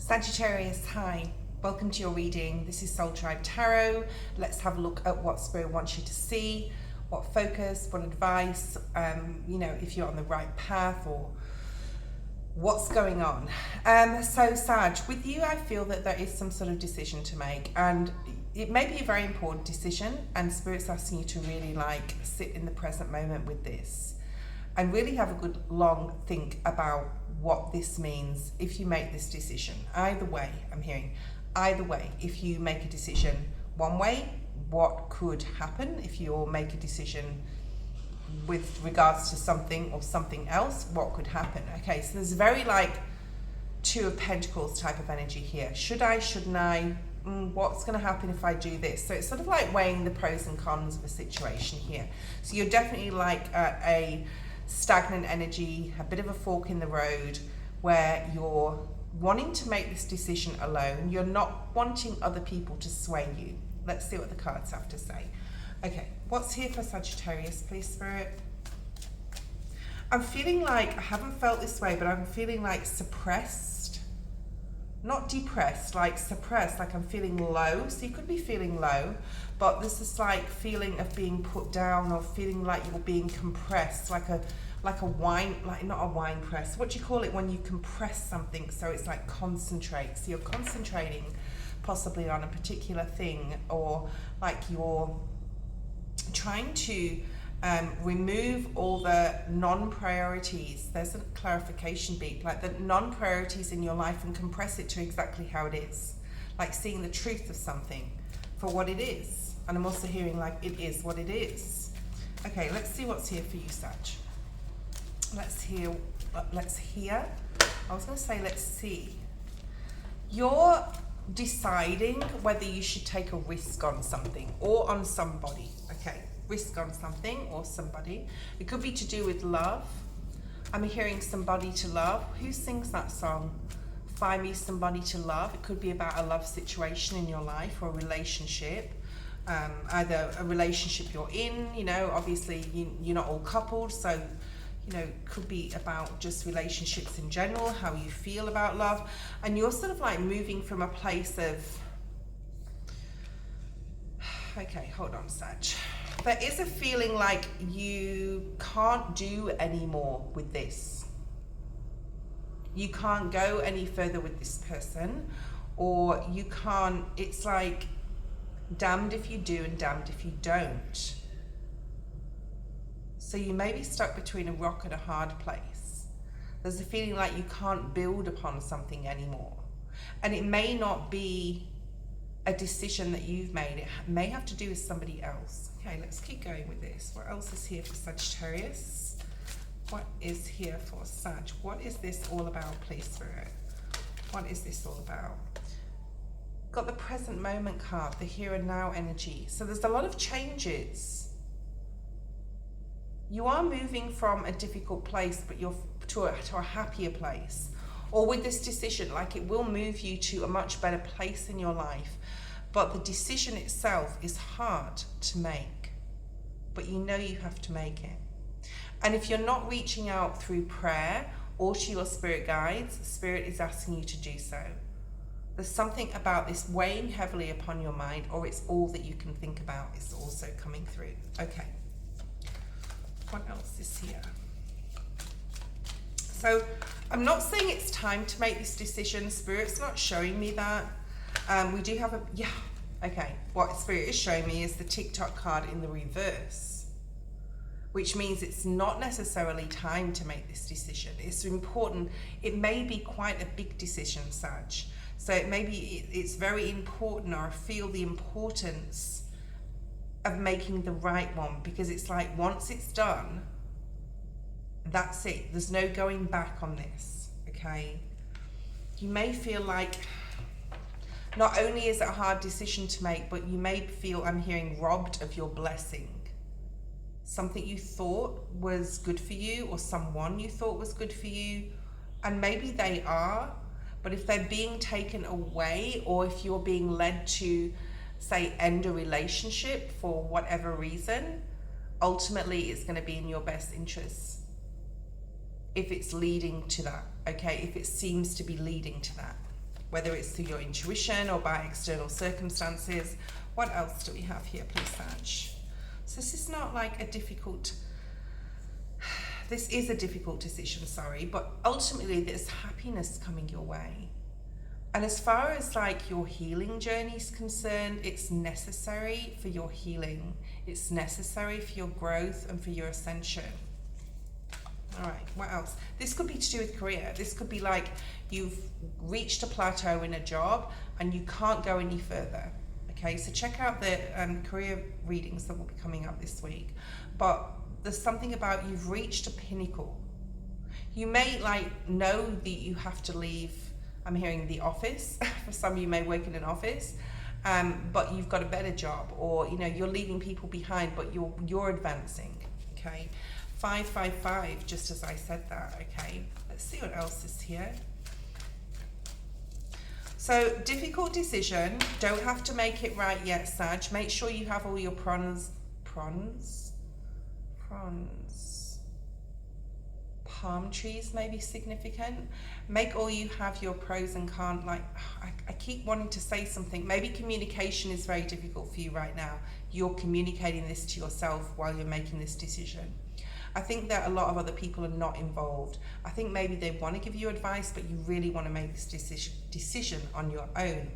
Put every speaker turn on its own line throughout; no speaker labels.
Sagittarius, hi. Welcome to your reading. This is Soul Tribe Tarot. Let's have a look at what Spirit wants you to see, what focus, what advice, if you're on the right path or what's going on. So Sag, with you, I feel that there is some sort of decision to make, and it may be a very important decision, and Spirit's asking you to really sit in the present moment with this and really have a good long think about what this means if you make this decision. Either way, I'm hearing, either way, if you make a decision one way, what could happen? If you make a decision with regards to something or something else, what could happen? Okay, so there's very Two of Pentacles type of energy here. Should I, shouldn't I? What's going to happen if I do this? So it's sort of weighing the pros and cons of a situation here. So you're definitely a stagnant energy, a bit of a fork in the road, where you're wanting to make this decision alone. You're not wanting other people to sway you. Let's see what the cards have to say. Okay, what's here for Sagittarius, please, Spirit? I'm feeling I haven't felt this way, but I'm feeling suppressed. Not depressed, suppressed, I'm feeling low. So you could be feeling low, but this is feeling of being put down, or feeling you're being compressed, like a wine, not a wine press. What do you call it when you compress something so it's concentrate? So you're concentrating possibly on a particular thing, or you're trying to remove all the non-priorities. There's a clarification beat, the non-priorities in your life, and compress it to exactly how it is. Seeing the truth of something for what it is. And I'm also hearing it is what it is. Okay, let's see what's here for you, Sag. Let's hear. I was going to say, let's see. You're deciding whether you should take a risk on something or on somebody. Okay, risk on something or somebody. It could be to do with love. I'm hearing somebody to love. Who sings that song? Find me somebody to love. It could be about a love situation in your life, or a relationship. Either a relationship you're in, obviously you're not all coupled, so could be about just relationships in general, how you feel about love. And you're sort of moving from a place of, okay, hold on, Sag. There is a feeling you can't do any more with this. You can't go any further with this person, or you can't, it's damned if you do and damned if you don't. So you may be stuck between a rock and a hard place. There's a feeling you can't build upon something anymore. And it may not be a decision that you've made. It may have to do with somebody else. Okay, let's keep going with this. What else is here for Sagittarius? What is here for Sag? What is this all about, please, Spirit? What is this all about? Got the present moment card, the here and now energy. So there's a lot of changes. You are moving from a difficult place, but you're to a happier place. Or with this decision, it will move you to a much better place in your life. But the decision itself is hard to make. But you know you have to make it. And if you're not reaching out through prayer or to your spirit guides, Spirit is asking you to do so. There's something about this weighing heavily upon your mind, or it's all that you can think about is also coming through. Okay. What else is here? So I'm not saying it's time to make this decision. Spirit's not showing me that. We do have okay. What Spirit is showing me is the TikTok card in the reverse, which means it's not necessarily time to make this decision. It's important. It may be quite a big decision, Sag. So it's very important, or I feel the importance of making the right one, because it's once it's done, that's it. There's no going back on this, okay? You may feel not only is it a hard decision to make, but you may feel, I'm hearing, robbed of your blessing. Something you thought was good for you, or someone you thought was good for you, and maybe they are, but if they're being taken away, or if you're being led to say end a relationship for whatever reason, ultimately it's going to be in your best interest if it's leading to that, okay? If it seems to be leading to that. whether it's through your intuition or by external circumstances. What else do we have here, please, Sag? So this is not like a difficult, this is a difficult decision, sorry, but ultimately there's happiness coming your way. And as far as like your healing journey is concerned, it's necessary for your healing. It's necessary for your growth and for your ascension. All right, what else? This could be to do with career. This could be like you've reached a plateau in a job and you can't go any further. Okay, so check out the career readings that will be coming up this week. But there's something about you've reached a pinnacle. You may like know that you have to leave, I'm hearing the office. For some, you may work in an office, but you've got a better job, or you know you're leaving people behind, but you're advancing. Okay, 555. Just as I said that. Okay, let's see what else is here. So difficult decision. Don't have to make it right yet, Sag. Make sure you have all your prawns. Palm trees may be significant. Make all you have your pros and cons. Like I keep wanting to say something. Maybe communication is very difficult for you right now. You're communicating this to yourself while you're making this decision. I think that a lot of other people are not involved. I think maybe they want to give you advice, but you really want to make this decision on your own.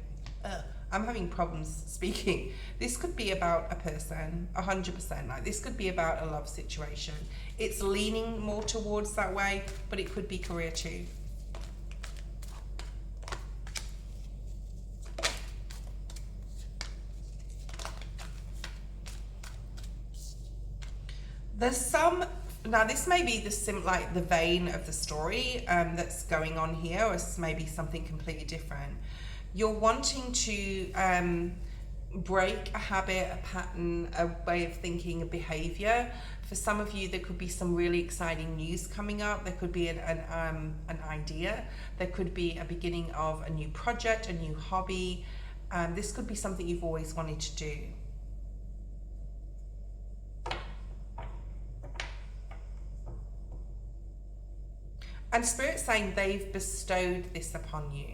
I'm having problems speaking. This could be about a person, 100%. Like this could be about a love situation. It's leaning more towards that way, but it could be career too. There's some, now this may be like the vein of the story that's going on here, or maybe something completely different. You're wanting to break a habit, a pattern, a way of thinking, a behavior. For some of you, there could be some really exciting news coming up. There could be an idea. There could be a beginning of a new project, a new hobby. This could be something you've always wanted to do. And Spirit's saying they've bestowed this upon you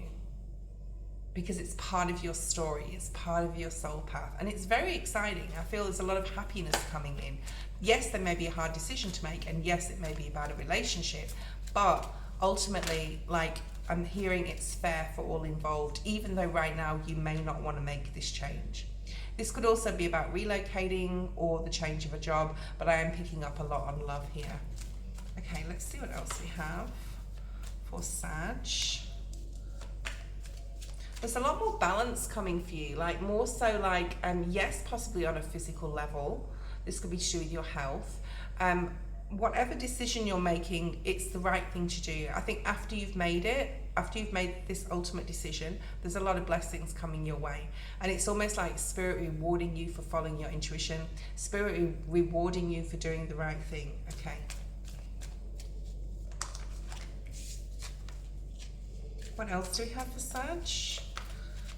because it's part of your story, it's part of your soul path, and it's very exciting. I feel there's a lot of happiness coming in. Yes, there may be a hard decision to make, and yes, it may be about a relationship, but ultimately, like, I'm hearing it's fair for all involved, even though right now you may not want to make this change. This could also be about relocating or the change of a job, but I am picking up a lot on love here. Okay, let's see what else we have for Sag. There's a lot more balance coming for you, like more so like, yes, possibly on a physical level. This could be to do with your health. Whatever decision you're making, it's the right thing to do. I think after you've made it, after you've made this ultimate decision, there's a lot of blessings coming your way. And it's almost like Spirit rewarding you for following your intuition, Spirit rewarding you for doing the right thing. Okay. What else do we have for Sag?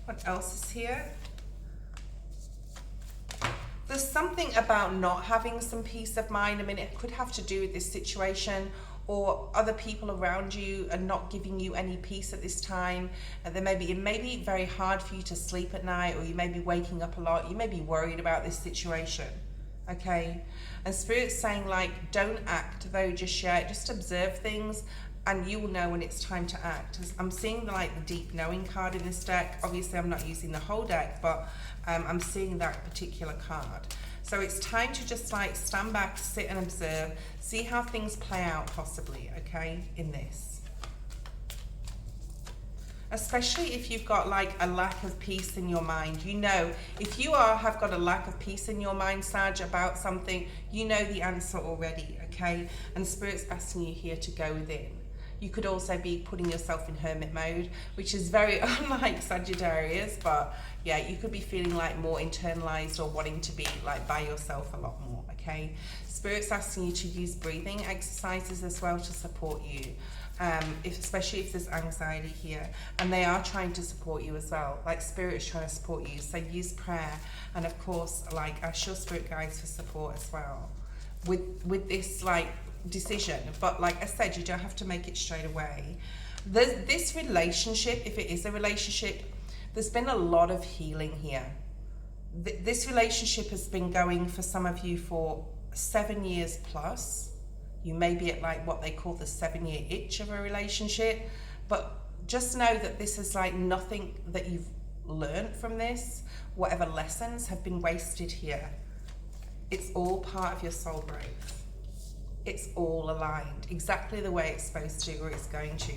What else is here? There's something about not having some peace of mind. I mean, it could have to do with this situation, or other people around you are not giving you any peace at this time. And it may be very hard for you to sleep at night, or you may be waking up a lot. You may be worried about this situation. Okay? And Spirit's saying, like, don't act though just yet. Just observe things, and you will know when it's time to act. I'm seeing the deep knowing card in this deck. Obviously, I'm not using the whole deck, but I'm seeing that particular card. So it's time to just stand back, sit and observe, see how things play out possibly, okay, in this. Especially if you've got a lack of peace in your mind. You know, if you have got a lack of peace in your mind, Sag, about something, you know the answer already, okay? And Spirit's asking you here to go within. You could also be putting yourself in hermit mode, which is very unlike Sagittarius, but yeah, you could be feeling more internalized or wanting to be by yourself a lot more, okay? Spirit's asking you to use breathing exercises as well to support you, especially if there's anxiety here. And they are trying to support you as well. Spirit is trying to support you, so use prayer. And of course, ask your spirit guides for support as well. With this, decision, but like I said, you don't have to make it straight away. This relationship, if it is a relationship, there's been a lot of healing here. This relationship has been going for some of you for 7 years plus. You may be at like what they call the 7-year itch of a relationship, but just know that this is like nothing that you've learned from this. Whatever lessons have been wasted here. It's all part of your soul growth. It's all aligned exactly the way it's supposed to, or it's going to.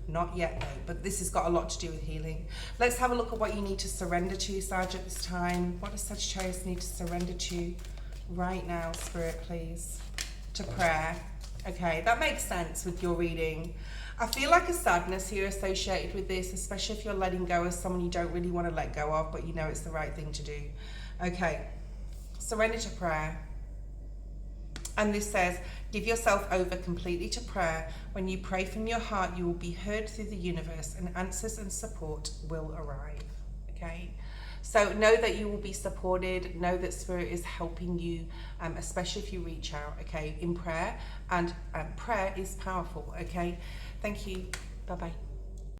Not yet though, but this has got a lot to do with healing. Let's have a look at what you need to surrender to, Sag, at this time. What does Sagittarius need to surrender to right now, Spirit, please? To prayer. Okay, that makes sense with your reading. I feel like a sadness here associated with this, especially if you're letting go of someone you don't really want to let go of, but you know it's the right thing to do. Okay, surrender to prayer. And this says, give yourself over completely to prayer. When you pray from your heart, you will be heard through the universe, and answers and support will arrive. Okay? So know that you will be supported. Know that Spirit is helping you, especially if you reach out, okay, in prayer. And prayer is powerful, okay? Thank you. Bye-bye.